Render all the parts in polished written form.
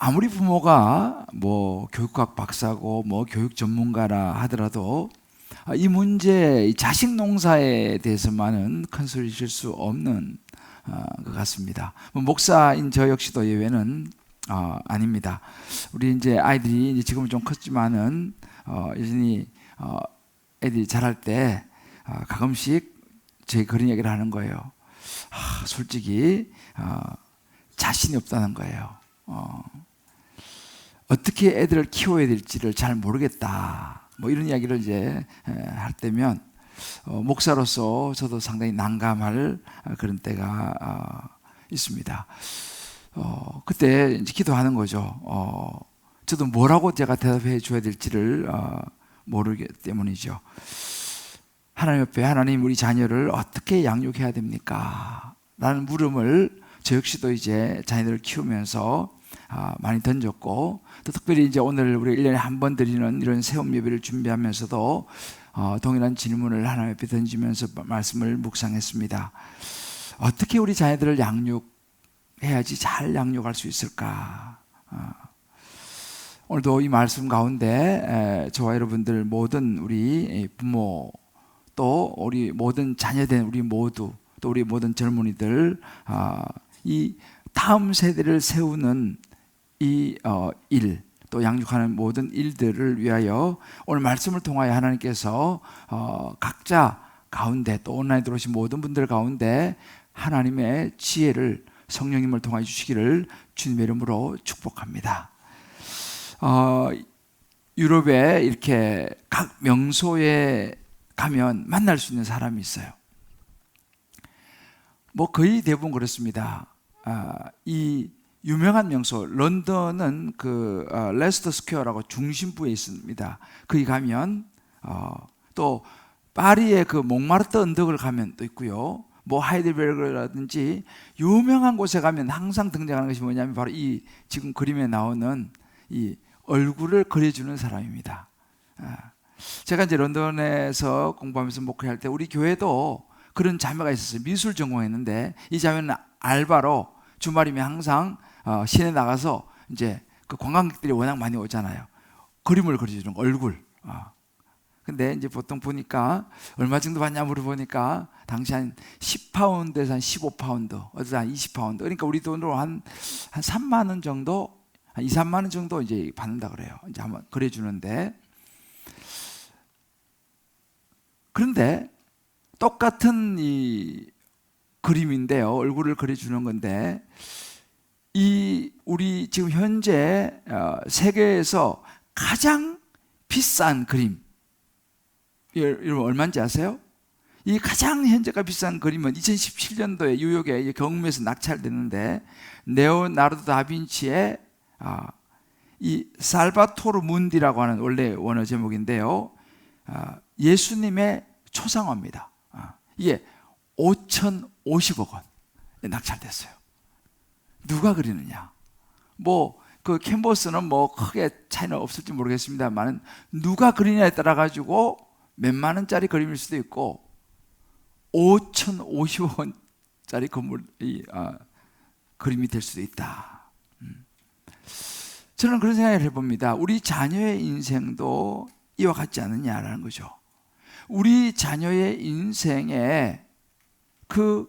아무리 부모가 뭐 교육학 박사고 뭐 교육 전문가라 하더라도 이 문제, 이 자식 농사에 대해서만은 큰 소리 질 수 없는 것 같습니다. 목사인 저 역시도 예외는 아닙니다. 우리 이제 아이들이 이제 지금은 좀 컸지만은 여전히 애들이 자랄 때 가끔씩 제 그런 얘기를 하는 거예요. 솔직히 자신이 없다는 거예요. 어떻게 애들을 키워야 될지를 잘 모르겠다. 뭐 이런 이야기를 이제 할 때면 목사로서 저도 상당히 난감할 그런 때가 있습니다. 그때 이제 기도하는 거죠. 저도 뭐라고 제가 대답해 줘야 될지를 모르기 때문이죠. 하나님 옆에 하나님 우리 자녀를 어떻게 양육해야 됩니까? 라는 물음을 저 역시도 이제 자녀들을 키우면서 많이 던졌고, 또 특별히 이제 오늘 우리 1년에 한 번 드리는 이런 세움 예배를 준비하면서도 동일한 질문을 하나님 옆에 던지면서 말씀을 묵상했습니다. 어떻게 우리 자녀들을 양육해야지 잘 양육할 수 있을까? 오늘도 이 말씀 가운데 저와 여러분들 모든 우리 부모, 또 우리 모든 자녀된 우리 모두, 또 우리 모든 젊은이들, 이 다음 세대를 세우는 이 일, 또 양육하는 모든 일들을 위하여 오늘 말씀을 통하여 하나님께서 각자 가운데, 또 온라인에 들어오신 모든 분들 가운데 하나님의 지혜를 성령님을 통하여 주시기를 주님의 이름으로 축복합니다. 유럽에 이렇게 각 명소에 가면 만날 수 있는 사람이 있어요. 뭐 거의 대부분 그렇습니다. 이 유명한 명소, 런던은 그 레스터 스퀘어라고 중심부에 있습니다. 거기 가면 또 파리의 그 몽마르트 언덕을 가면 또 있고요. 뭐 하이델베르그라든지 유명한 곳에 가면 항상 등장하는 것이 뭐냐면 바로 이 지금 그림에 나오는 이 얼굴을 그려주는 사람입니다. 제가 이제 런던에서 공부하면서 목회할 때 우리 교회도 그런 자매가 있었어요. 미술 전공했는데 이 자매는 알바로 주말이면 항상 시내 나가서 이제 그 관광객들이 워낙 많이 오잖아요. 그림을 그려주는 거, 얼굴. 근데 이제 보통 보니까 얼마 정도 받냐 물어보니까 당시 한 10파운드에서 한 15파운드, 어디서 한 20파운드. 그러니까 우리 돈으로 한 3만 원 정도, 한 2, 3만 원 정도 이제 받는다 그래요. 이제 한번 그려주는데. 그런데 똑같은 이 그림인데요. 얼굴을 그려주는 건데, 이 우리 지금 현재 세계에서 가장 비싼 그림, 여러분 얼마인지 아세요? 이 가장 현재가 비싼 그림은 2017년도에 뉴욕의 경매에서 낙찰됐는데, 레오나르도 다빈치의 이 살바토르 문디라고 하는 원래 원어 제목인데요, 예수님의 초상화입니다. 이게 5,050억 원 낙찰됐어요. 누가 그리느냐? 뭐 그 캔버스는 뭐 크게 차이는 없을지 모르겠습니다만 누가 그리냐에 따라 가지고 몇만 원짜리 그림일 수도 있고 5,050억 원짜리 그림이 될 수도 있다. 저는 그런 생각을 해봅니다. 우리 자녀의 인생도 이와 같지 않느냐라는 거죠. 우리 자녀의 인생에 그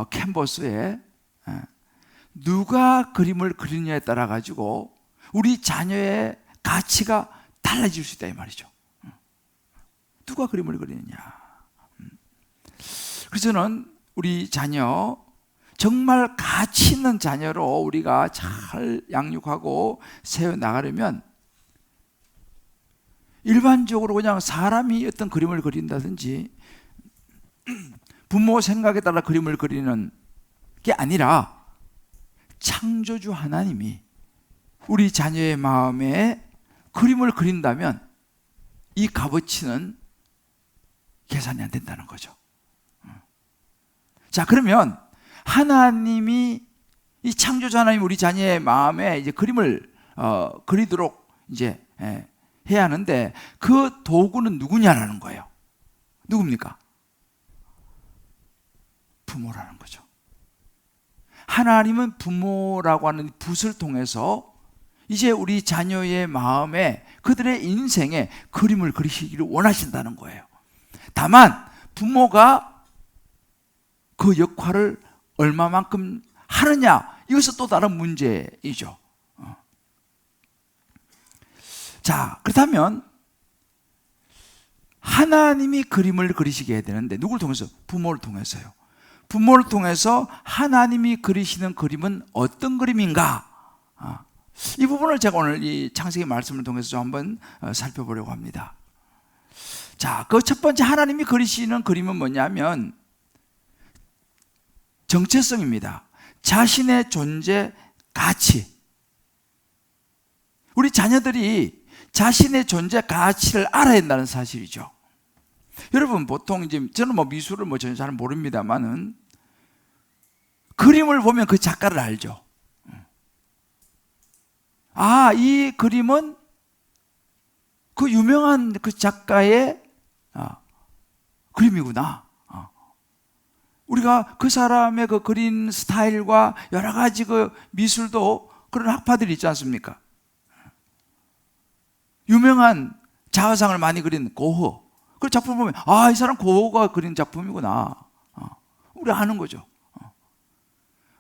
캔버스에 누가 그림을 그리느냐에 따라 가지고 우리 자녀의 가치가 달라질 수 있다 이 말이죠. 누가 그림을 그리느냐. 그래서 저는 우리 자녀 정말 가치 있는 자녀로 우리가 잘 양육하고 세워나가려면 일반적으로 그냥 사람이 어떤 그림을 그린다든지 부모 생각에 따라 그림을 그리는 게 아니라 창조주 하나님이 우리 자녀의 마음에 그림을 그린다면 이 값어치는 계산이 안 된다는 거죠. 자, 그러면 하나님이 이 창조주 하나님 우리 자녀의 마음에 이제 그림을 그리도록 이제 해야 하는데 그 도구는 누구냐라는 거예요. 누굽니까? 부모라는 거죠. 하나님은 부모라고 하는 붓을 통해서 이제 우리 자녀의 마음에, 그들의 인생에 그림을 그리시기를 원하신다는 거예요. 다만 부모가 그 역할을 얼마만큼 하느냐, 이것은 또 다른 문제이죠. 자, 그렇다면 하나님이 그림을 그리시게 해야 되는데 누구를 통해서? 부모를 통해서요. 부모를 통해서 하나님이 그리시는 그림은 어떤 그림인가? 이 부분을 제가 오늘 이 창세기 말씀을 통해서 좀 한번 살펴보려고 합니다. 자, 그 첫 번째 하나님이 그리시는 그림은 뭐냐면 정체성입니다. 자신의 존재 가치. 우리 자녀들이 자신의 존재 가치를 알아야 한다는 사실이죠. 여러분, 보통 이제 저는 뭐 미술을 뭐 전혀 잘 모릅니다만은 그림을 보면 그 작가를 알죠. 아, 이 그림은 그 유명한 그 작가의 그림이구나. 우리가 그 사람의 그 그린 스타일과 여러 가지 그 미술도 그런 학파들이 있지 않습니까? 유명한 자화상을 많이 그린 고흐, 그 작품 보면 아, 이 사람 고흐가 그린 작품이구나. 우리 아는 거죠.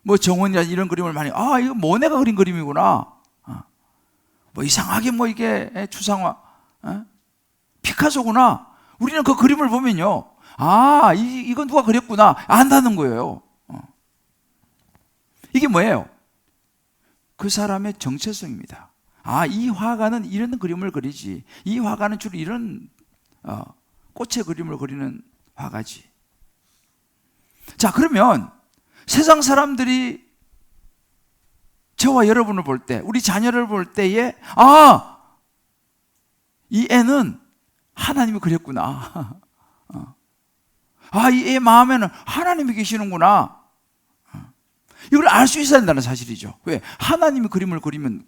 뭐 정원이나 이런 그림을 많이, 아, 이거 모네가 그린 그림이구나. 뭐 이상하게 뭐 이게 추상화, 피카소구나. 우리는 그 그림을 보면요, 아, 이건 누가 그렸구나 안다는 거예요. 이게 뭐예요? 그 사람의 정체성입니다. 아, 이 화가는 이런 그림을 그리지. 이 화가는 주로 이런 꽃의 그림을 그리는 화가지. 자, 그러면 세상 사람들이 저와 여러분을 볼 때, 우리 자녀를 볼 때에 아, 이 애는 하나님이 그렸구나. 아, 이 애 마음에는 하나님이 계시는구나. 이걸 알 수 있어야 한다는 사실이죠. 왜? 하나님이 그림을 그리면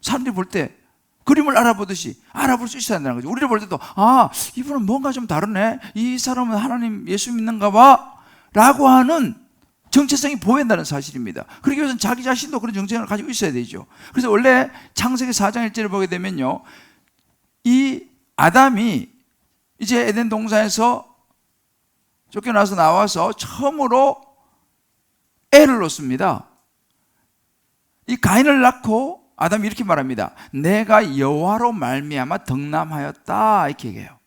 사람들이 볼 때 그림을 알아보듯이 알아볼 수 있어야 한다는 거죠. 우리를 볼 때도 아, 이분은 뭔가 좀 다르네. 이 사람은 하나님, 예수 믿는가 봐 라고 하는 정체성이 보인다는 사실입니다. 그러기 위해서는 자기 자신도 그런 정체성을 가지고 있어야 되죠. 그래서 원래 창세기 4장 1절을 보게 되면요, 이 아담이 이제 에덴 동산에서 쫓겨나서 나와서 처음으로 애를 놓습니다. 이 가인을 낳고 아담이 이렇게 말합니다. 내가 여호와로 말미암아 덕남하였다, 이렇게 얘기해요.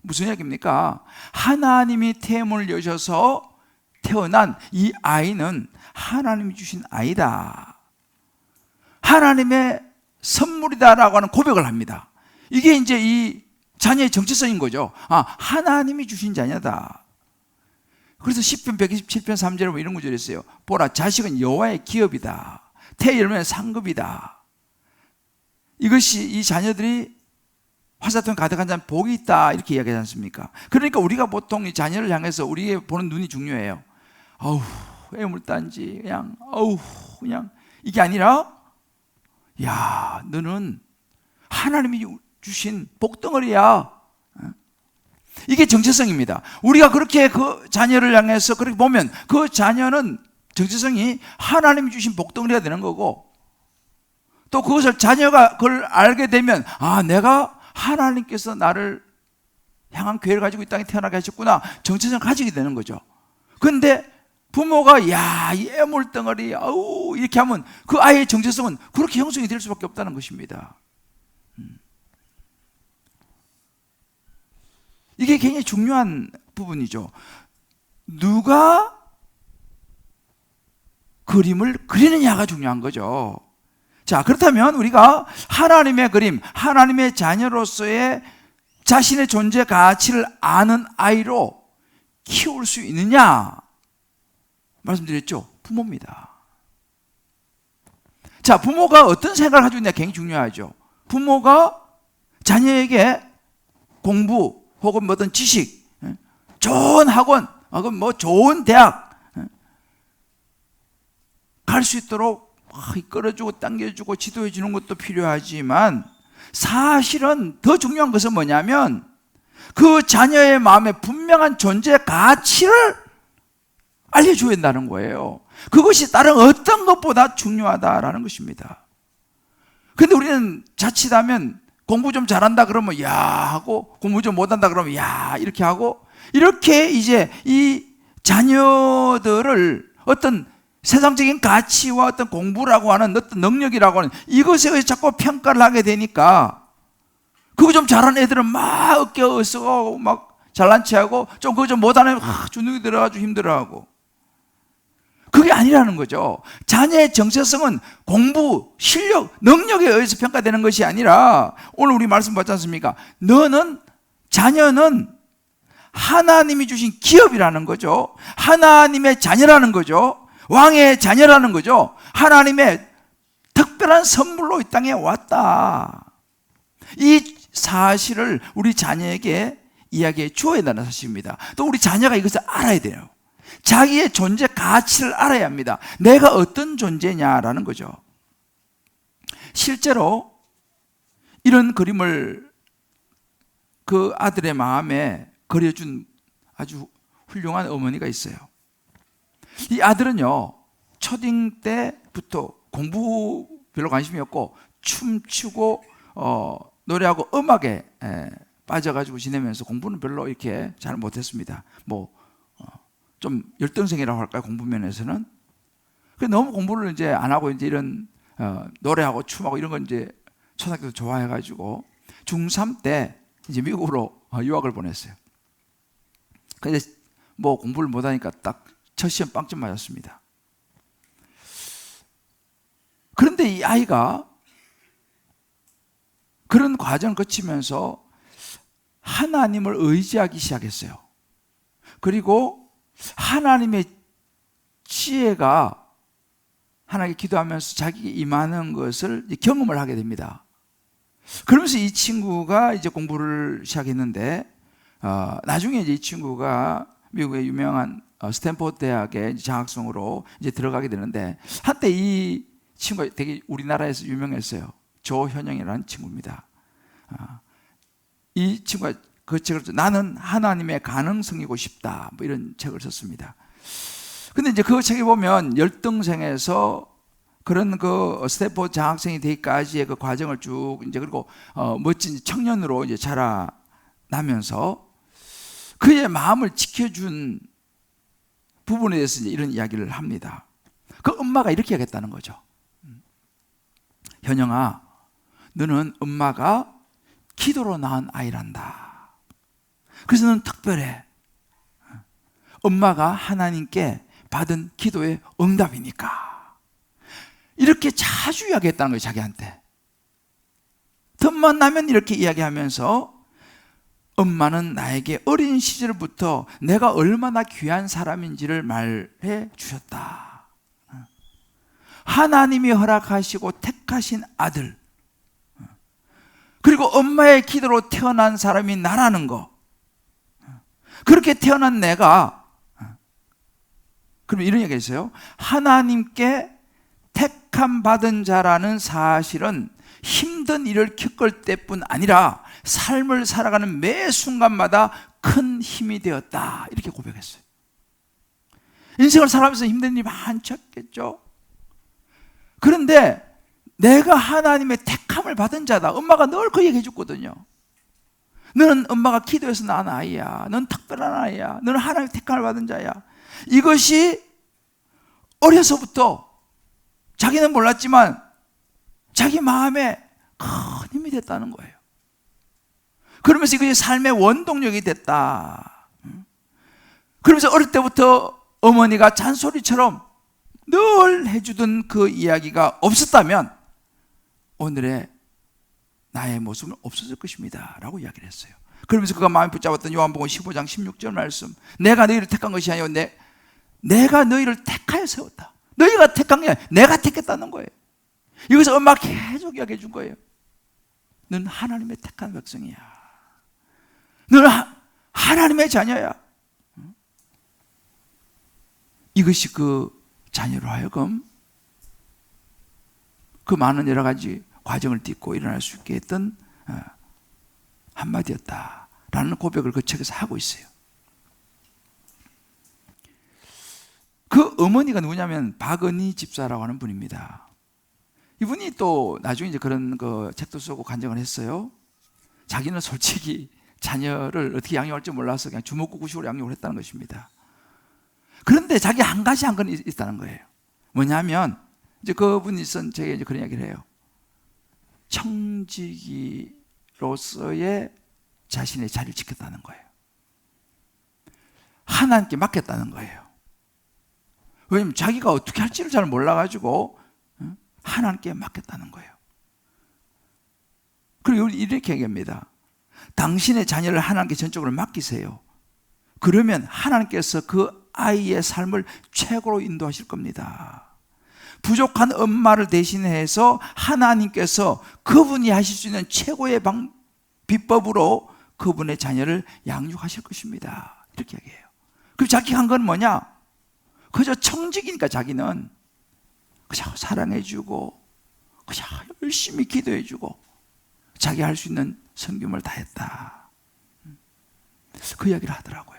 무슨 이야기입니까? 하나님이 태음을 여셔서 태어난 이 아이는 하나님이 주신 아이다, 하나님의 선물이다라고 하는 고백을 합니다. 이게 이제 이 자녀의 정체성인 거죠. 아, 하나님이 주신 자녀다. 그래서 시편 127편 3절에 뭐 이런 구절이 있어요. 보라, 자식은 여호와의 기업이다. 태 열매는 상급이다. 이것이 이 자녀들이 화사통에 가득한 자는 복이 있다, 이렇게 이야기하지 않습니까? 그러니까 우리가 보통 이 자녀를 향해서 우리의 보는 눈이 중요해요. 아우, 애물단지, 그냥 아우, 그냥 이게 아니라 야, 너는 하나님이 주신 복덩어리야. 이게 정체성입니다. 우리가 그렇게 그 자녀를 향해서 그렇게 보면 그 자녀는 정체성이 하나님이 주신 복덩어리가 되는 거고, 또 그것을 자녀가 그걸 알게 되면 아, 내가 하나님께서 나를 향한 계획을 가지고 이 땅에 태어나게 하셨구나, 정체성을 가지게 되는 거죠. 그런데 부모가 야, 이 애물덩어리, 아우, 이렇게 하면 그 아이의 정체성은 그렇게 형성이 될 수밖에 없다는 것입니다. 이게 굉장히 중요한 부분이죠. 누가 그림을 그리느냐가 중요한 거죠. 자, 그렇다면 우리가 하나님의 그림, 하나님의 자녀로서의 자신의 존재 가치를 아는 아이로 키울 수 있느냐? 말씀드렸죠. 부모입니다. 자, 부모가 어떤 생각을 가지고 있느냐 굉장히 중요하죠. 부모가 자녀에게 공부 혹은 어떤 지식, 좋은 학원, 혹은 뭐 좋은 대학 갈 수 있도록 이끌어주고 당겨주고 지도해 주는 것도 필요하지만, 사실은 더 중요한 것은 뭐냐면 그 자녀의 마음에 분명한 존재 가치를 알려줘야 한다는 거예요. 그것이 다른 어떤 것보다 중요하다라는 것입니다. 근데 우리는 자칫하면 공부 좀 잘한다 그러면 야 하고, 공부 좀 못한다 그러면 야 이렇게 하고, 이렇게 이제 이 자녀들을 어떤 세상적인 가치와 어떤 공부라고 하는 어떤 능력이라고 하는 이것에 의해서 자꾸 평가를 하게 되니까, 그거 좀 잘하는 애들은 막 어깨 으쓱하고 막 잘난 체하고, 좀 그거 좀 못하는 애는 주눅이 들어가지고 힘들어하고. 그게 아니라는 거죠. 자녀의 정체성은 공부, 실력, 능력에 의해서 평가되는 것이 아니라, 오늘 우리 말씀 봤지 않습니까? 자녀는 하나님이 주신 기업이라는 거죠. 하나님의 자녀라는 거죠. 왕의 자녀라는 거죠. 하나님의 특별한 선물로 이 땅에 왔다. 이 사실을 우리 자녀에게 이야기해 주어야 되는 사실입니다. 또 우리 자녀가 이것을 알아야 돼요. 자기의 존재 가치를 알아야 합니다. 내가 어떤 존재냐라는 거죠. 실제로 이런 그림을 그 아들의 마음에 그려준 아주 훌륭한 어머니가 있어요. 이 아들은요, 초딩 때부터 공부 별로 관심이 없고 춤추고 노래하고 음악에 빠져가지고 지내면서 공부는 별로 이렇게 잘 못했습니다. 좀 열등생이라고 할까요? 공부 면에서는. 너무 공부를 이제 안 하고 이제 이런 노래하고 춤하고 이런 건 이제 초등학교 때 좋아해가지고 중3 때 이제 미국으로 유학을 보냈어요. 근데 공부를 못하니까 딱 첫 시험 빵점 맞았습니다. 그런데 이 아이가 그런 과정을 거치면서 하나님을 의지하기 시작했어요. 그리고 하나님의 지혜가 하나님께 기도하면서 자기에게 임하는 것을 경험을 하게 됩니다. 그러면서 이 친구가 이제 공부를 시작했는데, 나중에 이제 이 친구가 미국의 유명한 스탠포드 대학의 장학생으로 이제 들어가게 되는데, 한때 이 친구가 되게 우리나라에서 유명했어요. 조현영이라는 친구입니다. 이 친구가 그 책을 나는 하나님의 가능성이고 싶다, 이런 책을 썼습니다. 근데 이제 그 책에 보면 열등생에서 그런 그 스탠포드 장학생이 되기까지의 그 과정을 쭉 이제, 그리고 멋진 청년으로 이제 자라나면서 그의 마음을 지켜준 부분에 대해서 이제 이런 이야기를 합니다. 그 엄마가 이렇게 하겠다는 거죠. 현영아, 너는 엄마가 기도로 낳은 아이란다. 그래서 너는 특별해. 엄마가 하나님께 받은 기도의 응답이니까. 이렇게 자주 이야기했다는 거예요, 자기한테. 틈만 나면 이렇게 이야기하면서 엄마는 나에게 어린 시절부터 내가 얼마나 귀한 사람인지를 말해 주셨다. 하나님이 허락하시고 택하신 아들, 그리고 엄마의 기도로 태어난 사람이 나라는 거, 그렇게 태어난 내가, 그럼 이런 얘기가 있어요. 하나님께 택함 받은 자라는 사실은 힘든 일을 겪을 때뿐 아니라 삶을 살아가는 매 순간마다 큰 힘이 되었다. 이렇게 고백했어요. 인생을 살아가면서 힘든 일이 많겠죠. 그런데 내가 하나님의 택함을 받은 자다. 엄마가 늘 그 얘기 해줬거든요. 너는 엄마가 기도해서 낳은 아이야. 넌 특별한 아이야. 너는 하나님의 택함을 받은 자야. 이것이 어려서부터 자기는 몰랐지만 자기 마음에 큰 힘이 됐다는 거예요. 그러면서 이것이 삶의 원동력이 됐다. 그러면서 어릴 때부터 어머니가 잔소리처럼 늘 해주던 그 이야기가 없었다면 오늘의 나의 모습은 없어질 것입니다 라고 이야기를 했어요. 그러면서 그가 마음에 붙잡았던 요한복음 15장 16절 말씀, 내가 너희를 택한 것이 아니요 내가 너희를 택하여 세웠다. 너희가 택한 게 아니라 내가 택했다는 거예요. 이것을 엄마가 계속 이야기해 준 거예요. 넌 하나님의 택한 백성이야. 너는 하나님의 자녀야. 이것이 그 자녀로 하여금 그 많은 여러 가지 과정을 딛고 일어날 수 있게 했던 한마디였다라는 고백을 그 책에서 하고 있어요. 그 어머니가 누구냐면 박은희 집사라고 하는 분입니다. 이분이 또 나중에 이제 그런 그 책도 쓰고 간증을 했어요. 자기는 솔직히 자녀를 어떻게 양육할지 몰라서 그냥 주먹구구식으로 양육을 했다는 것입니다. 그런데 자기 한 가지 한 건 있다는 거예요. 뭐냐면 이제 그분이 쓴 책에 이제 그런 이야기를 해요. 청지기로서의 자신의 자리를 지켰다는 거예요. 하나님께 맡겼다는 거예요. 왜냐면 자기가 어떻게 할지를 잘 몰라가지고 하나님께 맡겼다는 거예요. 그리고 이렇게 얘기합니다. 당신의 자녀를 하나님께 전적으로 맡기세요. 그러면 하나님께서 그 아이의 삶을 최고로 인도하실 겁니다. 부족한 엄마를 대신해서 하나님께서 그분이 하실 수 있는 최고의 비법으로 그분의 자녀를 양육하실 것입니다. 이렇게 얘기해요. 그럼 자기가 한 건 뭐냐? 그저 청직이니까 자기는 그저 사랑해주고 그저 열심히 기도해주고 자기 할 수 있는 섬김을 다 했다. 그 이야기를 하더라고요.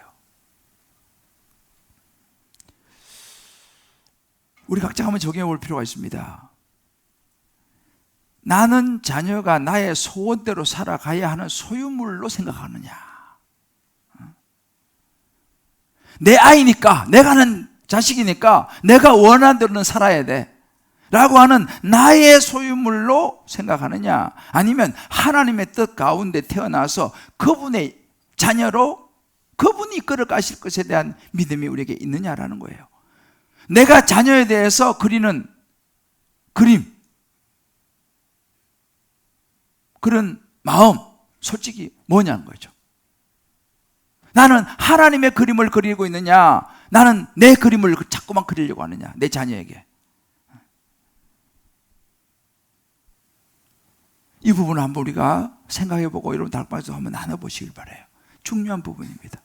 우리 각자 한번 적용해 볼 필요가 있습니다. 나는 자녀가 나의 소원대로 살아가야 하는 소유물로 생각하느냐? 내 아이니까, 내가 하는 자식이니까 내가 원하는 대로는 살아야 돼 라고 하는 나의 소유물로 생각하느냐, 아니면 하나님의 뜻 가운데 태어나서 그분의 자녀로 그분이 이끌어 가실 것에 대한 믿음이 우리에게 있느냐라는 거예요. 내가 자녀에 대해서 그리는 그림, 그런 마음, 솔직히 뭐냐는 거죠. 나는 하나님의 그림을 그리고 있느냐, 나는 내 그림을 자꾸만 그리려고 하느냐, 내 자녀에게. 이 부분을 한번 우리가 생각해보고 여러분 달방에서 한번 나눠보시길 바라요. 중요한 부분입니다.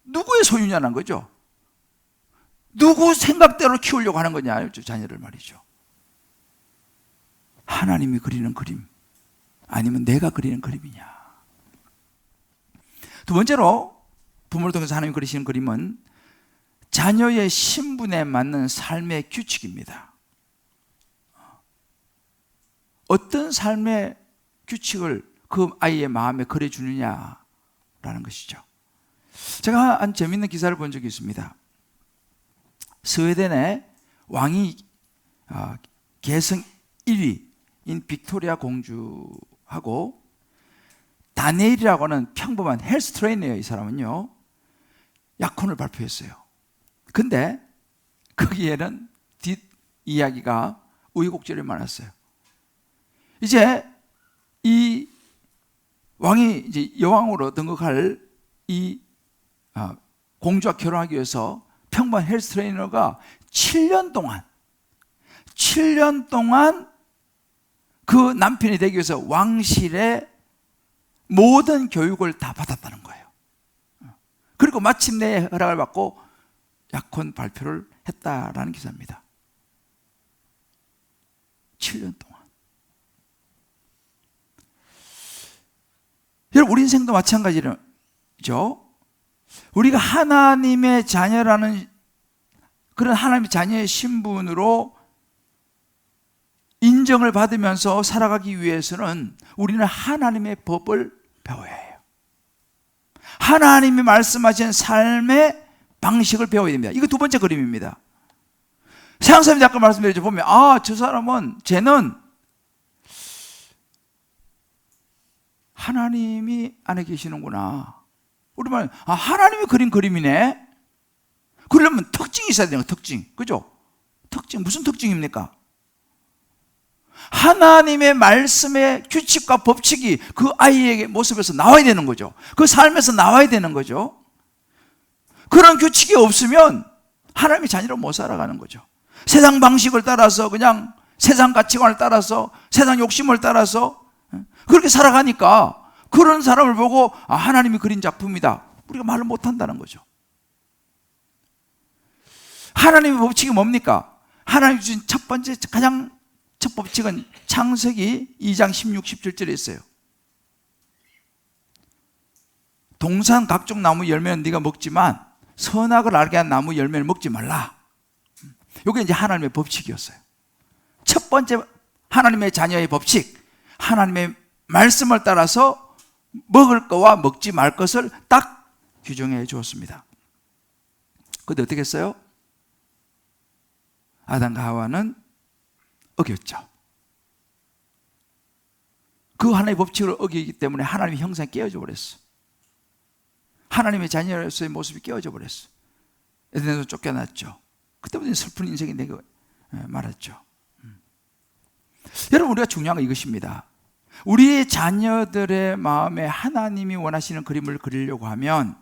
누구의 소유냐는 거죠. 누구 생각대로 키우려고 하는 거냐, 자녀를 말이죠. 하나님이 그리는 그림, 아니면 내가 그리는 그림이냐. 두 번째로 부모를 통해서 하나님이 그리시는 그림은 자녀의 신분에 맞는 삶의 규칙입니다. 어떤 삶의 규칙을 그 아이의 마음에 그려주느냐라는 것이죠. 제가 한 재미있는 기사를 본 적이 있습니다. 스웨덴의 왕이 계승 1위인 빅토리아 공주하고 다니엘이라고 하는 평범한 헬스 트레이너예요. 이 사람은요, 약혼을 발표했어요. 근데 거기에는 뒷이야기가 우여곡절이 많았어요. 이제 이 왕이 이제 여왕으로 등극할 이 공주와 결혼하기 위해서 평범한 헬스 트레이너가 7년 동안 그 남편이 되기 위해서 왕실의 모든 교육을 다 받았다는 거예요. 그리고 마침내 허락을 받고 약혼 발표를 했다라는 기사입니다. 7년 동안. 여러분, 우리 인생도 마찬가지죠. 우리가 하나님의 자녀라는 그런 하나님의 자녀의 신분으로 인정을 받으면서 살아가기 위해서는 우리는 하나님의 법을 배워야 해요. 하나님이 말씀하신 삶의 방식을 배워야 됩니다. 이거 두 번째 그림입니다. 세상 사람이 아까 말씀드렸죠. 보면 저 사람은 쟤는 하나님이 안에 계시는구나. 우리 말 하나님이 그린 그림이네. 그러려면 특징이 있어야 되는 거예요. 특징. 그죠? 특징. 무슨 특징입니까? 하나님의 말씀의 규칙과 법칙이 그 아이의 모습에서 나와야 되는 거죠. 그 삶에서 나와야 되는 거죠. 그런 규칙이 없으면 하나님의 자녀로 못 살아가는 거죠. 세상 방식을 따라서, 그냥 세상 가치관을 따라서, 세상 욕심을 따라서 그렇게 살아가니까 그런 사람을 보고 하나님이 그린 작품이다, 우리가 말을 못한다는 거죠. 하나님의 법칙이 뭡니까? 하나님이 주신 첫 번째, 가장 첫 법칙은 창세기 2장 16, 17절에 있어요. 동산 각종 나무 열매는 네가 먹지만 선악을 알게 한 나무 열매를 먹지 말라. 이게 이제 하나님의 법칙이었어요. 첫 번째 하나님의 자녀의 법칙, 하나님의 말씀을 따라서 먹을 거와 먹지 말 것을 딱 규정해 주었습니다. 그런데 어떻게 했어요? 아담과 하와는 어겼죠. 그 하나님의 법칙을 어기기 때문에 하나님의 형상이 깨어져 버렸어. 하나님의 자녀로서의 모습이 깨어져 버렸어. 에덴에서 쫓겨났죠. 그때부터 슬픈 인생이 되고 말았죠. 여러분, 우리가 중요한 건 이것입니다. 우리의 자녀들의 마음에 하나님이 원하시는 그림을 그리려고 하면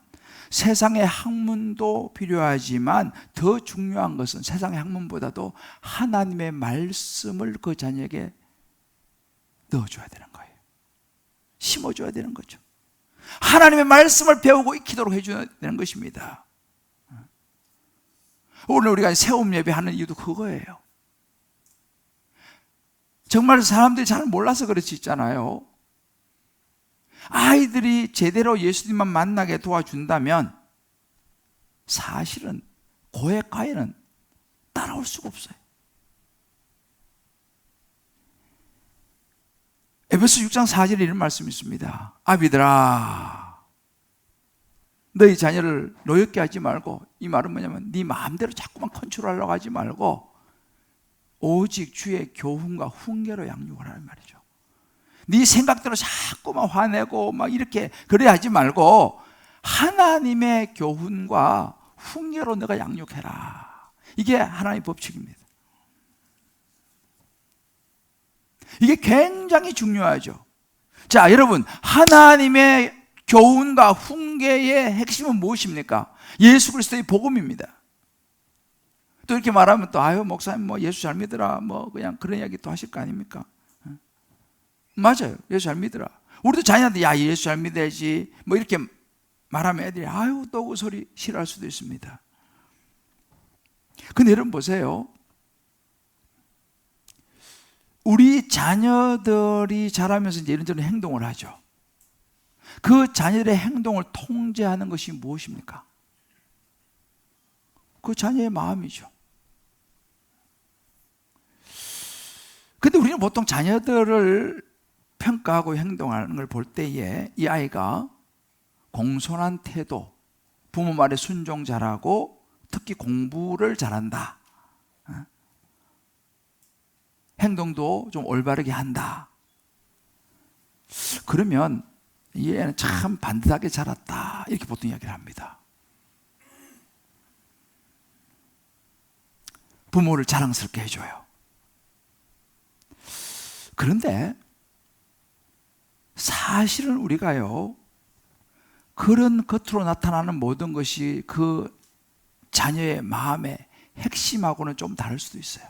세상의 학문도 필요하지만 더 중요한 것은 세상의 학문보다도 하나님의 말씀을 그 자녀에게 넣어줘야 되는 거예요. 심어줘야 되는 거죠. 하나님의 말씀을 배우고 익히도록 해줘야 되는 것입니다. 오늘 우리가 새움 예배하는 이유도 그거예요. 정말 사람들이 잘 몰라서 그럴 수 있잖아요. 아이들이 제대로 예수님만 만나게 도와준다면 사실은 고액과에는 따라올 수가 없어요. 에베소 6장 4절에 이런 말씀이 있습니다. 아비들아, 너희 자녀를 노엽게 하지 말고, 이 말은 뭐냐면 네 마음대로 자꾸만 컨트롤하려고 하지 말고 오직 주의 교훈과 훈계로 양육하라는 말이죠. 네 생각대로 자꾸만 화내고 막 이렇게 그래 하지 말고 하나님의 교훈과 훈계로 내가 양육해라. 이게 하나님의 법칙입니다. 이게 굉장히 중요하죠. 자, 여러분, 하나님의 교훈과 훈계의 핵심은 무엇입니까? 예수 그리스도의 복음입니다. 또 이렇게 말하면 또 아유 목사님 뭐 예수 잘 믿으라 뭐 그냥 그런 이야기 또 하실 거 아닙니까? 맞아요. 예수 잘 믿으라. 우리도 자녀한테 야 예수 잘 믿어야지 뭐 이렇게 말하면 애들이 아유 또 그 소리 싫어할 수도 있습니다. 근데 여러분 보세요. 우리 자녀들이 자라면서 이제 이런저런 행동을 하죠. 그 자녀들의 행동을 통제하는 것이 무엇입니까? 그 자녀의 마음이죠. 근데 우리는 보통 자녀들을 평가하고 행동하는 걸 볼 때에 이 아이가 공손한 태도, 부모 말에 순종 잘하고 특히 공부를 잘한다, 행동도 좀 올바르게 한다, 그러면 이 애는 참 반듯하게 자랐다 이렇게 보통 이야기를 합니다. 부모를 자랑스럽게 해줘요. 그런데 사실은 우리가요, 그런 겉으로 나타나는 모든 것이 그 자녀의 마음의 핵심하고는 좀 다를 수도 있어요.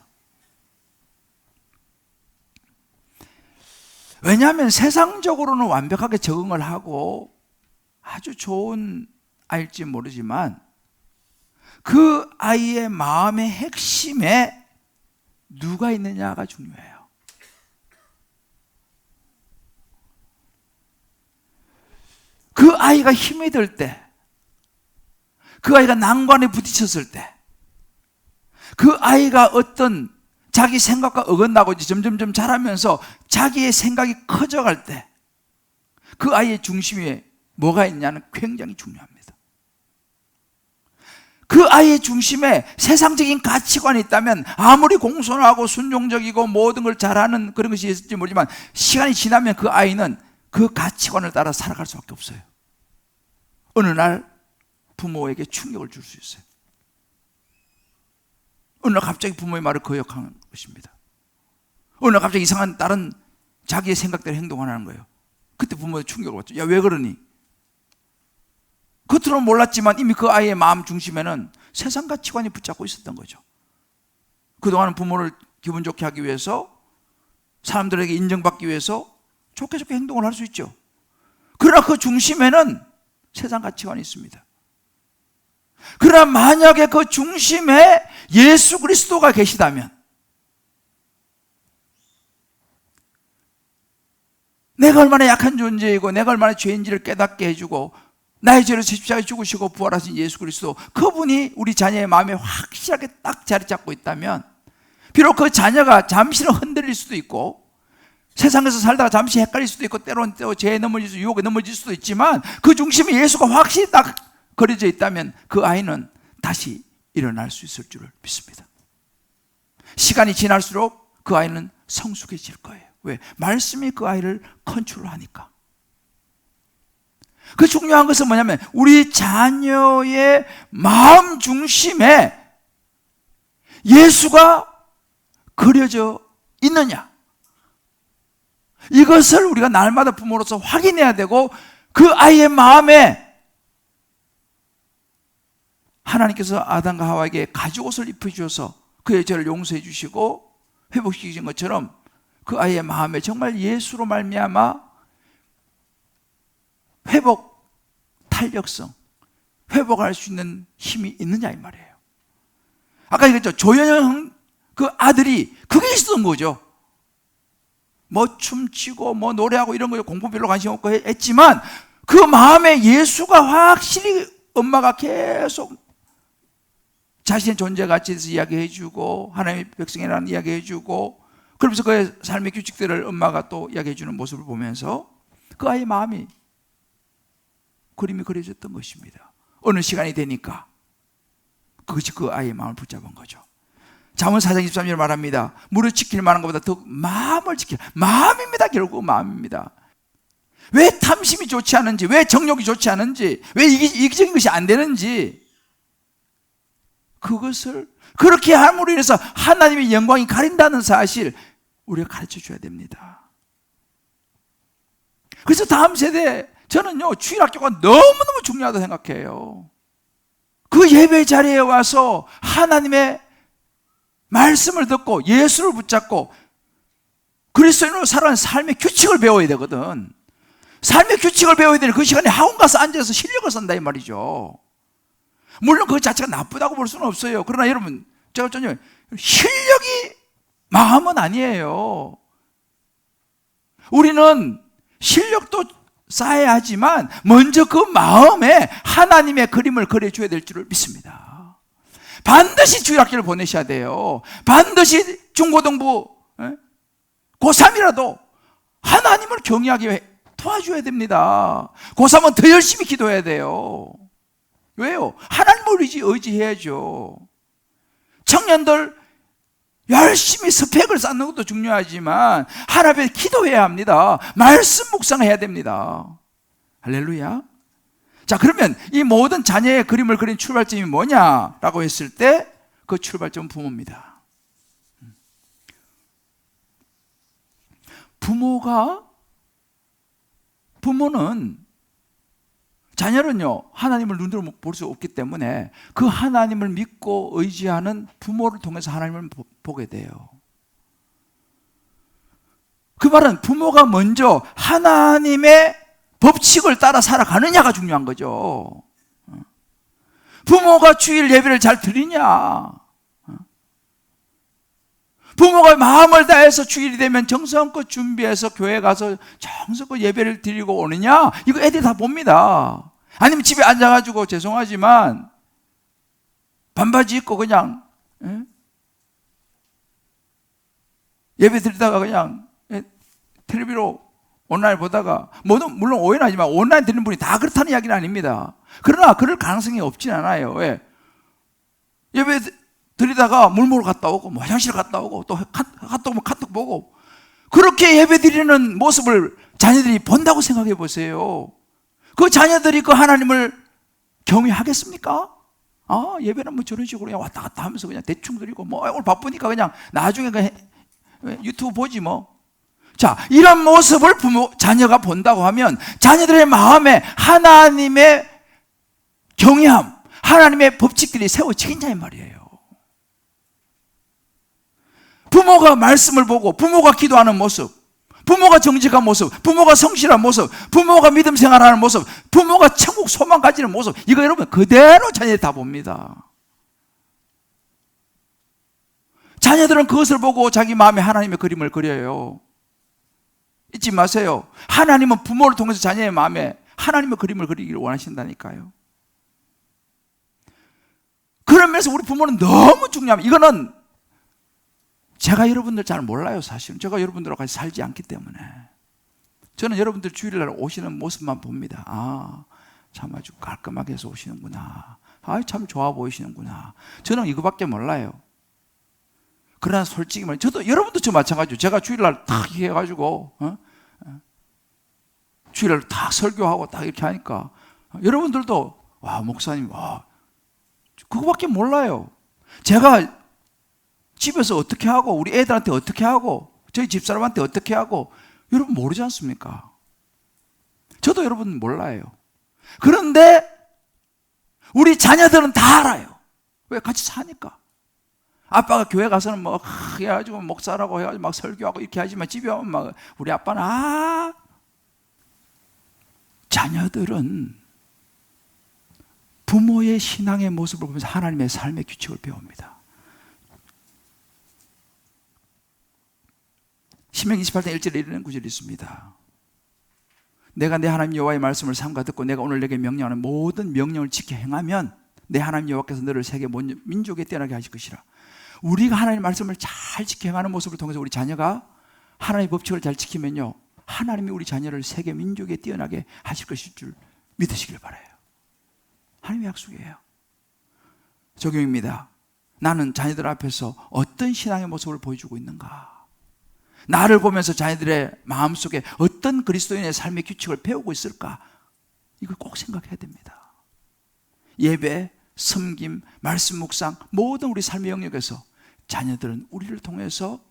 왜냐하면 세상적으로는 완벽하게 적응을 하고 아주 좋은 아이일지 모르지만 그 아이의 마음의 핵심에 누가 있느냐가 중요해요. 그 아이가 힘이 들 때, 그 아이가 난관에 부딪혔을 때, 그 아이가 어떤 자기 생각과 어긋나고 점점점 자라면서 자기의 생각이 커져갈 때 그 아이의 중심에 뭐가 있냐는 굉장히 중요합니다. 그 아이의 중심에 세상적인 가치관이 있다면 아무리 공손하고 순종적이고 모든 걸 잘하는 그런 것이 있을지 모르지만 시간이 지나면 그 아이는 그 가치관을 따라 살아갈 수밖에 없어요. 어느 날 부모에게 충격을 줄 수 있어요. 어느 날 갑자기 부모의 말을 거역하는 것입니다. 어느 날 갑자기 이상한 다른 자기의 생각대로 행동하는 거예요. 그때 부모의 충격을 받죠. 야, 왜 그러니? 겉으로는 몰랐지만 이미 그 아이의 마음 중심에는 세상 가치관이 붙잡고 있었던 거죠. 그동안은 부모를 기분 좋게 하기 위해서, 사람들에게 인정받기 위해서 좋게 행동을 할 수 있죠. 그러나 그 중심에는 세상 가치관이 있습니다. 그러나 만약에 그 중심에 예수 그리스도가 계시다면, 내가 얼마나 약한 존재이고 내가 얼마나 죄인지를 깨닫게 해주고 나의 죄를 십자가에 죽으시고 부활하신 예수 그리스도, 그분이 우리 자녀의 마음에 확실하게 딱 자리 잡고 있다면 비록 그 자녀가 잠시는 흔들릴 수도 있고 세상에서 살다가 잠시 헷갈릴 수도 있고 때로는 또 죄에 넘어질 수, 유혹에 넘어질 수도 있지만 그 중심에 예수가 확실히 딱 그려져 있다면 그 아이는 다시 일어날 수 있을 줄을 믿습니다. 시간이 지날수록 그 아이는 성숙해질 거예요. 왜? 말씀이 그 아이를 컨트롤하니까. 그 중요한 것은 뭐냐면 우리 자녀의 마음 중심에 예수가 그려져 있느냐, 이것을 우리가 날마다 부모로서 확인해야 되고, 그 아이의 마음에 하나님께서 아담과 하와에게 가죽옷을 입혀주셔서 그의 죄를 용서해 주시고 회복시키신 것처럼 그 아이의 마음에 정말 예수로 말미암아 회복, 탄력성, 회복할 수 있는 힘이 있느냐 이 말이에요. 아까 얘기했죠. 조현영 그 아들이 그게 있었던 거죠. 뭐 춤추고 뭐 노래하고 이런 거 공부 별로 관심 없고 했지만 그 마음에 예수가 확실히 엄마가 계속 자신의 존재 가치에 대해서 이야기해주고 하나님의 백성이라는 이야기해주고, 그러면서 그의 삶의 규칙들을 엄마가 또 이야기해주는 모습을 보면서 그 아이의 마음이 그림이 그려졌던 것입니다. 어느 시간이 되니까 그것이 그 아이의 마음을 붙잡은 거죠. 잠언 4장 23절 말합니다. 무릇 지킬 만한 것보다 더 마음을 지킬, 마음입니다. 결국 마음입니다. 왜 탐심이 좋지 않은지, 왜 정욕이 좋지 않은지, 왜 이기적인 것이 안 되는지, 그것을 그렇게 함으로 인해서 하나님의 영광이 가린다는 사실 우리가 가르쳐 줘야 됩니다. 그래서 다음 세대, 저는요 주일학교가 너무너무 중요하다고 생각해요. 그 예배 자리에 와서 하나님의 말씀을 듣고 예수를 붙잡고 그리스도인으로 살아가는 삶의 규칙을 배워야 되거든. 삶의 규칙을 배워야 되는 그 시간에 학원 가서 앉아서 실력을 쓴다 이 말이죠. 물론 그 자체가 나쁘다고 볼 수는 없어요. 그러나 여러분, 제가 전혀 실력이 마음은 아니에요. 우리는 실력도 쌓아야 하지만 먼저 그 마음에 하나님의 그림을 그려줘야 될 줄을 믿습니다. 반드시 주일학교를 보내셔야 돼요. 반드시 중고등부 고3이라도 하나님을 경외하게 도와줘야 됩니다. 고3은 더 열심히 기도해야 돼요. 왜요? 하나님을 의지해야죠. 청년들 열심히 스펙을 쌓는 것도 중요하지만 하나님 앞에 기도해야 합니다. 말씀 묵상해야 됩니다. 할렐루야. 자, 그러면 이 모든 자녀의 그림을 그린 출발점이 뭐냐라고 했을 때 그 출발점은 부모입니다. 부모는 자녀는요 하나님을 눈으로 볼 수 없기 때문에 그 하나님을 믿고 의지하는 부모를 통해서 하나님을 보게 돼요. 그 말은 부모가 먼저 하나님의 법칙을 따라 살아가느냐가 중요한 거죠. 부모가 주일 예배를 잘 드리냐, 부모가 마음을 다해서 주일이 되면 정성껏 준비해서 교회 가서 정성껏 예배를 드리고 오느냐, 이거 애들이 다 봅니다. 아니면 집에 앉아가지고 죄송하지만 반바지 입고 그냥 예배 드리다가 그냥 텔레비로 온라인 보다가, 물론 오해는 하지만 온라인 듣는 분이 다 그렇다는 이야기는 아닙니다. 그러나 그럴 가능성이 없진 않아요. 왜? 예배 드리다가 물 먹으러 갔다 오고 뭐 화장실 갔다 오고 또 갔다 오면 카톡 보고 그렇게 예배 드리는 모습을 자녀들이 본다고 생각해 보세요. 그 자녀들이 그 하나님을 경외하겠습니까? 예배는 뭐 저런 식으로 그냥 왔다 갔다 하면서 그냥 대충 드리고 뭐 오늘 바쁘니까 그냥 나중에 유튜브 보지 뭐. 자, 이런 모습을 자녀가 본다고 하면 자녀들의 마음에 하나님의 경외함, 하나님의 법칙들이 세워지겠냐 이 말이에요. 부모가 말씀을 보고 부모가 기도하는 모습, 부모가 정직한 모습, 부모가 성실한 모습, 부모가 믿음 생활하는 모습, 부모가 천국 소망 가지는 모습, 이거 여러분 그대로 자녀들이 다 봅니다. 자녀들은 그것을 보고 자기 마음에 하나님의 그림을 그려요. 잊지 마세요. 하나님은 부모를 통해서 자녀의 마음에 하나님의 그림을 그리기를 원하신다니까요. 그런 면에서 우리 부모는 너무 중요합니다. 이거는 제가 여러분들 잘 몰라요. 사실은 제가 여러분들하고 같이 살지 않기 때문에. 저는 여러분들 주일날 오시는 모습만 봅니다. 아, 참 아주 깔끔하게 해서 오시는구나. 아, 참 좋아 보이시는구나. 저는 이거밖에 몰라요. 그러나 솔직히 말해, 저도 여러분도 저 마찬가지죠. 제가 주일날 딱 해가지고 주일날 다 설교하고 딱 이렇게 하니까 여러분들도 와, 목사님, 와, 그거밖에 몰라요. 제가 집에서 어떻게 하고 우리 애들한테 어떻게 하고 저희 집사람한테 어떻게 하고 여러분 모르지 않습니까? 저도 여러분 몰라요. 그런데 우리 자녀들은 다 알아요. 왜? 같이 사니까. 아빠가 교회 가서는 뭐 해가지고 목사라고 해가지고 막 설교하고 이렇게 하지만 집에 오면 막 우리 아빠는 자녀들은 부모의 신앙의 모습을 보면서 하나님의 삶의 규칙을 배웁니다. 신명기 28장 1절에 이런 구절이 있습니다. 내가 내 하나님 여호와의 말씀을 삼가 듣고 내가 오늘 내게 명령하는 모든 명령을 지켜 행하면 내 하나님 여호와께서 너를 세계 모든 민족에 뛰어나게 하실 것이라. 우리가 하나님의 말씀을 잘 지켜 행하는 모습을 통해서 우리 자녀가 하나님의 법칙을 잘 지키면요, 하나님이 우리 자녀를 세계 민족에 뛰어나게 하실 것일 줄 믿으시길 바라요. 하나님의 약속이에요. 적용입니다. 나는 자녀들 앞에서 어떤 신앙의 모습을 보여주고 있는가? 나를 보면서 자녀들의 마음속에 어떤 그리스도인의 삶의 규칙을 배우고 있을까? 이걸 꼭 생각해야 됩니다. 예배, 섬김, 말씀 묵상 모든 우리 삶의 영역에서 자녀들은 우리를 통해서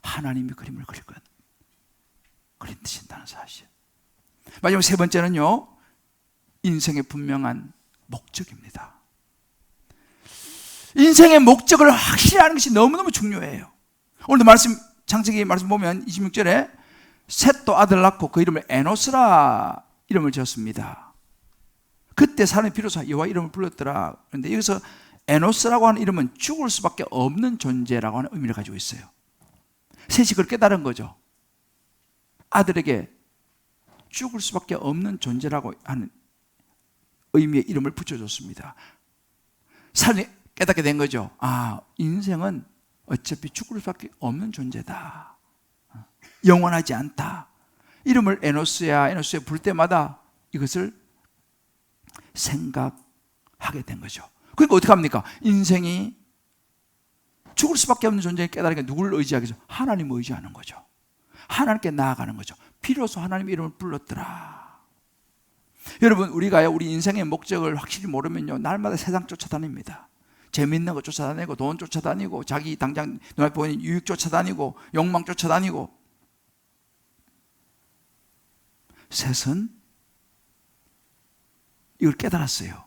하나님의 그림을 그린다는 사실. 마지막 세 번째는요, 인생의 분명한 목적입니다. 인생의 목적을 확실히 아는 것이 너무너무 중요해요. 오늘도 창세기 말씀 보면 26절에 셋도 아들 낳고 그 이름을 에노스라 이름을 지었습니다. 그때 사람이 비로소 여호와 이름을 불렀더라. 그런데 여기서 에노스라고 하는 이름은 죽을 수밖에 없는 존재라고 하는 의미를 가지고 있어요. 셋이 그걸 깨달은 거죠. 아들에게 죽을 수밖에 없는 존재라고 하는 의미의 이름을 붙여줬습니다. 사람이 깨닫게 된 거죠. 아, 인생은 어차피 죽을 수밖에 없는 존재다. 영원하지 않다. 이름을 에노스야 부를 때마다 이것을 생각하게 된 거죠. 그러니까 어떻게 합니까? 인생이 죽을 수밖에 없는 존재를 깨달으니까 누구를 의지하겠죠? 하나님을 의지하는 거죠. 하나님께 나아가는 거죠. 비로소 하나님의 이름을 불렀더라. 여러분, 우리가요, 우리 인생의 목적을 확실히 모르면요, 날마다 세상 쫓아다닙니다. 재밌는 거 쫓아다니고, 돈 쫓아다니고, 자기 당장 눈앞에 보이는 유익 쫓아다니고, 욕망 쫓아다니고. 셋은 이걸 깨달았어요.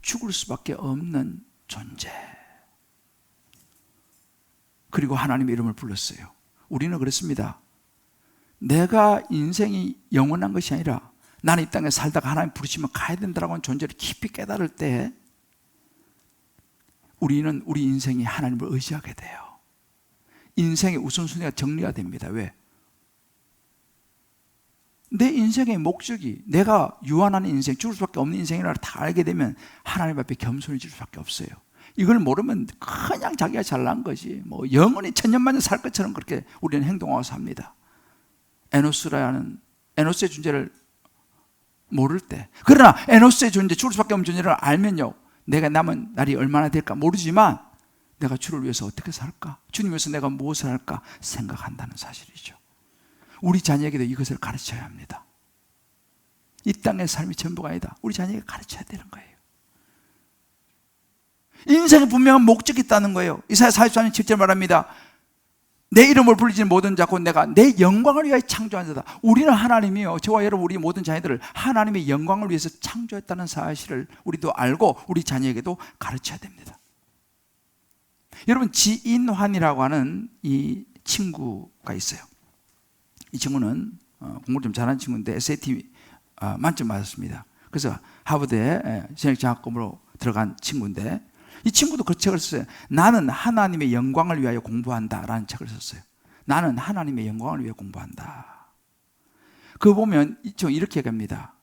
죽을 수밖에 없는 존재. 그리고 하나님의 이름을 불렀어요. 우리는 그렇습니다. 내가 인생이 영원한 것이 아니라 나는 이 땅에 살다가 하나님 부르시면 가야 된다라고 하는 존재를 깊이 깨달을 때 우리는 우리 인생이 하나님을 의지하게 돼요. 인생의 우선순위가 정리가 됩니다. 왜? 내 인생의 목적이 내가 유한한 인생, 죽을 수밖에 없는 인생이라는 걸 다 알게 되면 하나님 앞에 겸손해질 수밖에 없어요. 이걸 모르면 그냥 자기가 잘난 거지, 뭐 영원히 천년만년 살 것처럼 그렇게 우리는 행동하고 삽니다. 에노스의 존재를 모를 때, 그러나 에노스의 존재, 죽을 수밖에 없는 존재를 알면요, 내가 남은 날이 얼마나 될까 모르지만 내가 주를 위해서 어떻게 살까, 주님 위해서 내가 무엇을 할까 생각한다는 사실이죠. 우리 자녀에게도 이것을 가르쳐야 합니다. 이 땅의 삶이 전부가 아니다. 우리 자녀에게 가르쳐야 되는 거예요. 인생에 분명한 목적이 있다는 거예요. 이사야 44년 7절 말합니다. 내 이름을 불리지 모든 자 곧 내가 내 영광을 위하여 창조한 자다. 우리는 하나님이요, 저와 여러분 우리 모든 자녀들을 하나님의 영광을 위해서 창조했다는 사실을 우리도 알고 우리 자녀에게도 가르쳐야 됩니다. 여러분, 지인환이라고 하는 이 친구가 있어요. 이 친구는 공부를 좀 잘하는 친구인데 SAT 만점 맞았습니다. 그래서 하버드에 전액장학금으로 들어간 친구인데, 이 친구도 그 책을 썼어요. 나는 하나님의 영광을 위하여 공부한다 라는 책을 썼어요. 나는 하나님의 영광을 위해 공부한다. 그거 보면 이렇게 얘기합니다.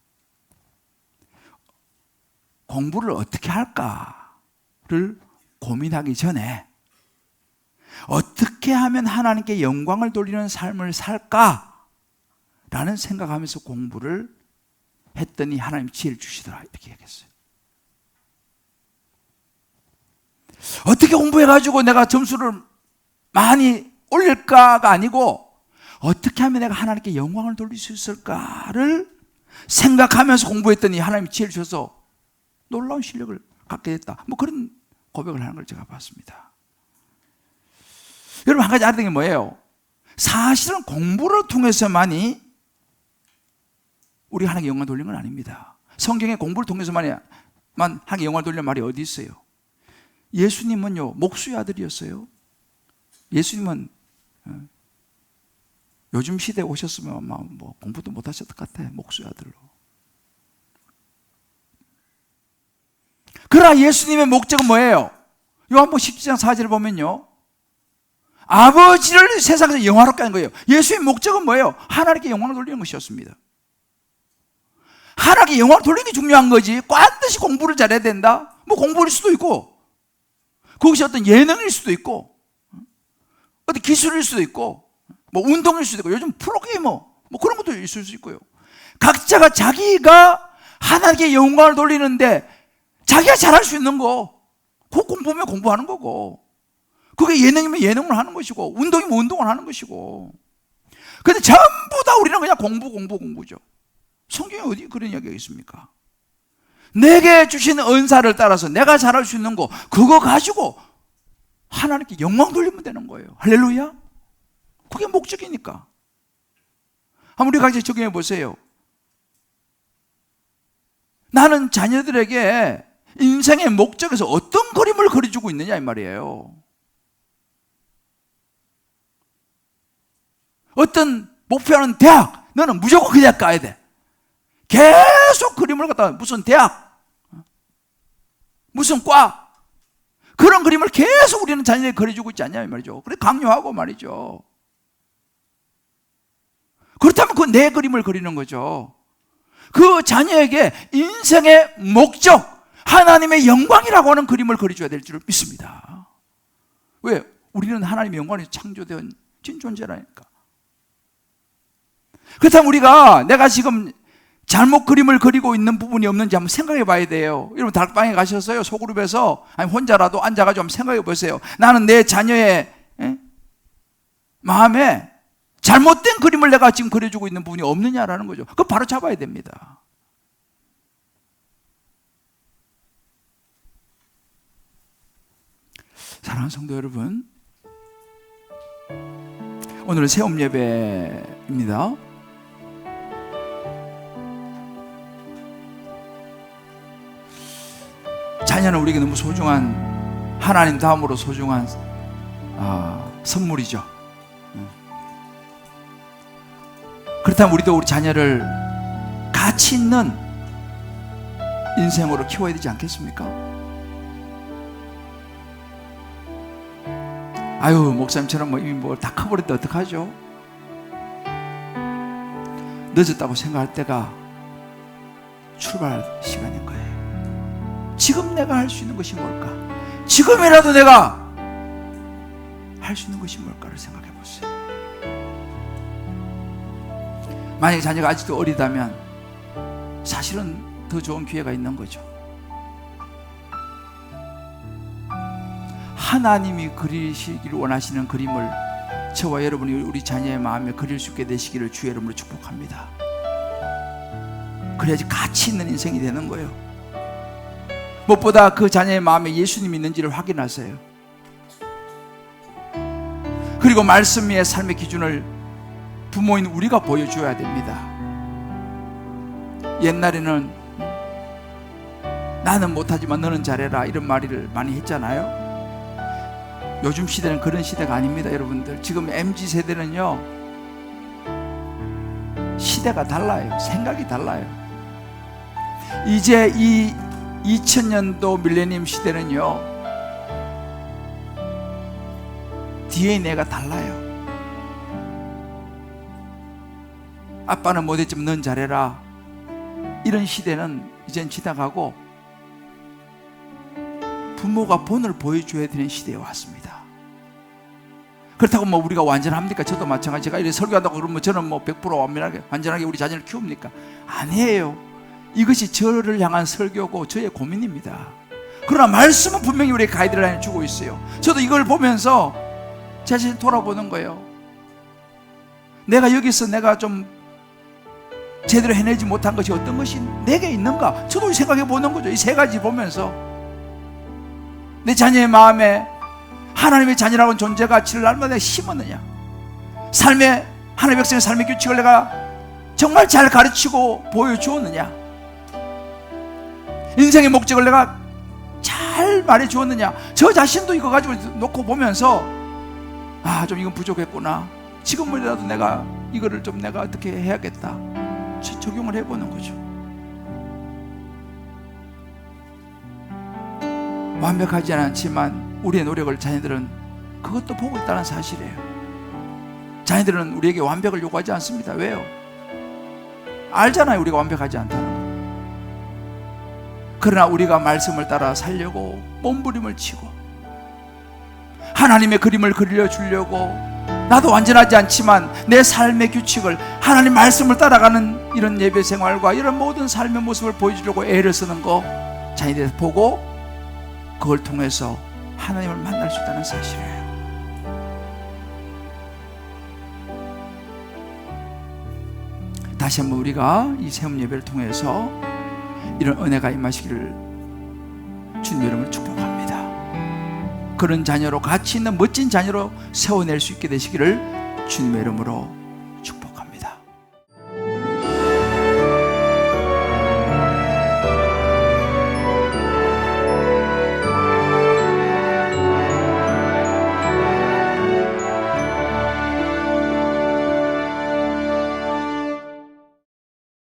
공부를 어떻게 할까를 고민하기 전에 어떻게 하면 하나님께 영광을 돌리는 삶을 살까? 라는 생각하면서 공부를 했더니 하나님 지혜를 주시더라, 이렇게 얘기했어요. 어떻게 공부해가지고 내가 점수를 많이 올릴까가 아니고 어떻게 하면 내가 하나님께 영광을 돌릴 수 있을까를 생각하면서 공부했더니 하나님이 지혜를 주셔서 놀라운 실력을 갖게 됐다. 뭐 그런 고백을 하는 걸 제가 봤습니다. 여러분, 한 가지 알아야 되는 게 뭐예요? 사실은 공부를 통해서만이 우리 하나님께 영광을 돌리는 건 아닙니다. 성경에 공부를 통해서만 하나님께 영광을 돌리는 말이 어디 있어요? 예수님은요, 목수의 아들이었어요. 예수님은 요즘 시대에 오셨으면 아마 뭐 공부도 못 하셨을 것 같아요. 목수의 아들로. 그러나 예수님의 목적은 뭐예요? 요한복음 17장 4절을 보면요, 아버지를 세상에서 영화롭게 하는 거예요. 예수의 목적은 뭐예요? 하나님께 영광을 돌리는 것이었습니다. 하나님께 영광을 돌리는 게 중요한 거지, 반드시 공부를 잘해야 된다? 뭐 공부일 수도 있고, 그것이 어떤 예능일 수도 있고, 어떤 기술일 수도 있고, 뭐 운동일 수도 있고, 요즘 프로게이머 뭐 그런 것도 있을 수 있고요. 각자가 자기가 하나님께 영광을 돌리는데 자기가 잘할 수 있는 거, 그 공부면 공부하는 거고, 그게 예능이면 예능을 하는 것이고, 운동이면 운동을 하는 것이고. 근데 전부 다 우리는 그냥 공부죠. 성경에 어디 그런 이야기가 있습니까? 내게 주신 은사를 따라서 내가 잘할 수 있는 거, 그거 가지고 하나님께 영광 돌리면 되는 거예요. 할렐루야. 그게 목적이니까. 한번 우리 각자 적용해 보세요. 나는 자녀들에게 인생의 목적에서 어떤 그림을 그려주고 있느냐, 이 말이에요. 어떤 목표는 대학, 너는 무조건 그 대학 가야 돼. 계속 그림을 갖다가 무슨 대학, 무슨 과, 그런 그림을 계속 우리는 자녀에게 그려주고 있지 않냐, 이 말이죠. 그래 강요하고 말이죠. 그렇다면 그 내 그림을 그리는 거죠. 그 자녀에게 인생의 목적, 하나님의 영광이라고 하는 그림을 그려줘야 될 줄 믿습니다. 왜? 우리는 하나님의 영광에서 창조된 진 존재라니까. 그렇다면 우리가 내가 지금 잘못 그림을 그리고 있는 부분이 없는지 한번 생각해 봐야 돼요. 여러분, 다락방에 가셨어요? 소그룹에서? 아니 혼자라도 앉아가지고 한번 생각해 보세요. 나는 내 자녀의 마음에 잘못된 그림을 내가 지금 그려주고 있는 부분이 없느냐라는 거죠. 그거 바로 잡아야 됩니다. 사랑하는 성도 여러분, 오늘은 새움 예배입니다. 자녀는 우리에게 너무 소중한, 하나님 다음으로 소중한 선물이죠. 그렇다면 우리도 우리 자녀를 가치 있는 인생으로 키워야 되지 않겠습니까? 아유, 목사님처럼 뭐 이미 뭐 다 커버렸는데 어떡하죠? 늦었다고 생각할 때가 출발할 시간인 거예요. 지금 내가 할 수 있는 것이 뭘까? 지금이라도 내가 할 수 있는 것이 뭘까를 생각해 보세요. 만약에 자녀가 아직도 어리다면 사실은 더 좋은 기회가 있는 거죠. 하나님이 그리시기를 원하시는 그림을 저와 여러분이 우리 자녀의 마음에 그릴 수 있게 되시기를 주의 이름으로 축복합니다. 그래야지 가치 있는 인생이 되는 거예요. 무엇보다 그 자녀의 마음에 예수님이 있는지를 확인하세요. 그리고 말씀 위의 삶의 기준을 부모인 우리가 보여줘야 됩니다. 옛날에는 나는 못하지만 너는 잘해라, 이런 말을 많이 했잖아요. 요즘 시대는 그런 시대가 아닙니다. 여러분들, 지금 MZ세대는요, 시대가 달라요. 생각이 달라요. 이제 이 2000년도 밀레니엄 시대는요, DNA가 달라요. 아빠는 못했지만 넌 잘해라, 이런 시대는 이젠 지나가고 부모가 본을 보여줘야 되는 시대에 왔습니다. 그렇다고 뭐 우리가 완전합니까? 저도 마찬가지. 제가 이렇게 설교한다고 그러면 저는 뭐 100% 완전하게 우리 자녀를 키웁니까? 아니에요. 이것이 저를 향한 설교고 저의 고민입니다. 그러나 말씀은 분명히 우리에게 가이드라인을 주고 있어요. 저도 이걸 보면서 제 자신을 돌아보는 거예요. 내가 여기서 내가 좀 제대로 해내지 못한 것이 어떤 것이 내게 있는가? 저도 생각해 보는 거죠. 이 세 가지 보면서 내 자녀의 마음에 하나님의 자녀라는 존재 가치를 날마다 심었느냐? 삶의 하나님의 백성의 삶의 규칙을 내가 정말 잘 가르치고 보여주었느냐? 인생의 목적을 내가 잘 말해주었느냐? 저 자신도 이거 가지고 놓고 보면서 좀 이건 부족했구나. 지금이라도 내가 이거를 좀 내가 어떻게 해야겠다. 적용을 해보는 거죠. 완벽하지 않지만 우리의 노력을 자녀들은 그것도 보고 있다는 사실이에요. 자녀들은 우리에게 완벽을 요구하지 않습니다. 왜요? 알잖아요, 우리가 완벽하지 않다는 거. 그러나 우리가 말씀을 따라 살려고 몸부림을 치고 하나님의 그림을 그려주려고, 나도 완전하지 않지만 내 삶의 규칙을, 하나님 말씀을 따라가는 이런 예배 생활과 이런 모든 삶의 모습을 보여주려고 애를 쓰는 거 자녀들이 보고 그걸 통해서 하나님을 만날 수 있다는 사실이에요. 다시 한번 우리가 이 세움 예배를 통해서 이런 은혜가 임하시기를 주님의 이름으로 축복합니다. 그런 자녀로, 가치 있는 멋진 자녀로 세워낼 수 있게 되시기를 주님의 이름으로